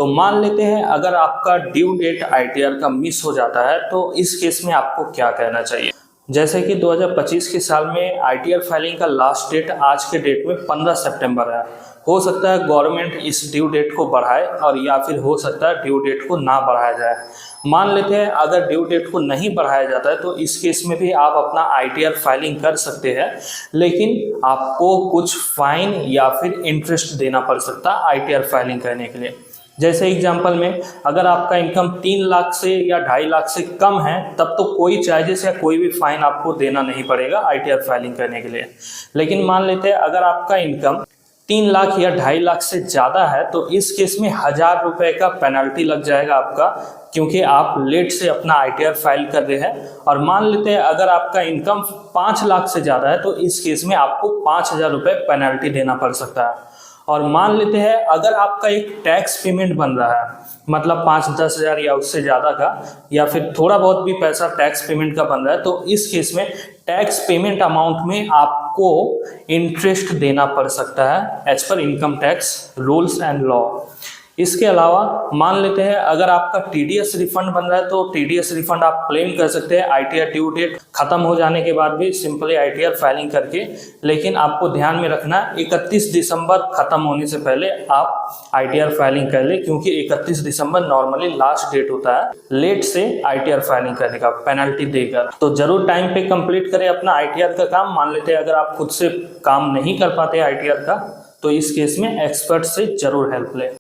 तो मान लेते हैं अगर आपका ड्यू डेट आईटीआर का मिस हो जाता है तो इस केस में आपको क्या कहना चाहिए। जैसे कि 2025 के साल में आईटीआर फाइलिंग का लास्ट डेट आज के डेट में 15 सितंबर है। हो सकता है गवर्नमेंट इस ड्यू डेट को बढ़ाए और या फिर हो सकता है ड्यू डेट को ना बढ़ाया जाए। मान लेते हैं अगर ड्यू डेट को नहीं बढ़ाया जाता है तो इस केस में भी आप अपना आईटीआर फाइलिंग कर सकते हैं, लेकिन आपको कुछ फाइन या फिर इंटरेस्ट देना पड़ सकता है आईटीआर फाइलिंग करने के लिए। जैसे एग्जांपल में अगर आपका इनकम 3 लाख से या 2.5 लाख से कम है तब तो कोई चार्जेस या कोई भी फाइन आपको देना नहीं पड़ेगा आईटीआर फाइलिंग करने के लिए। लेकिन मान लेते हैं अगर आपका इनकम 3 लाख या 2.5 लाख से ज़्यादा है तो इस केस में 1000 रुपये का पेनल्टी लग जाएगा आपका, क्योंकि आप लेट से अपना आईटीआर फाइल कर रहे हैं। और मान लेते हैं अगर आपका इनकम 5 लाख से ज़्यादा है तो इस केस में आपको 5000 रुपये पेनल्टी देना पड़ सकता है। और मान लेते हैं अगर आपका एक टैक्स पेमेंट बन रहा है, मतलब 5-10 हज़ार या उससे ज़्यादा का, या फिर थोड़ा बहुत भी पैसा टैक्स पेमेंट का बन रहा है, तो इस केस में टैक्स पेमेंट अमाउंट में आपको इंटरेस्ट देना पड़ सकता है as per income tax rules and law. इसके अलावा मान लेते हैं अगर आपका टीडीएस रिफंड बन रहा है तो टीडीएस रिफंड आप क्लेम कर सकते हैं आईटीआर ड्यू डेट खत्म हो जाने के बाद भी सिंपली आईटीआर फाइलिंग करके। लेकिन आपको ध्यान में रखना 31 दिसंबर खत्म होने से पहले आप आईटीआर फाइलिंग कर ले, क्योंकि 31 दिसंबर नॉर्मली लास्ट डेट होता है लेट से आईटीआर फाइलिंग करने का पेनल्टी देकर। तो जरूर टाइम पे कंप्लीट करें अपना आईटीआर का काम। मान लेते हैं अगर आप खुद से काम नहीं कर पाते आईटीआर का तो इस केस में एक्सपर्ट से जरूर हेल्प लें।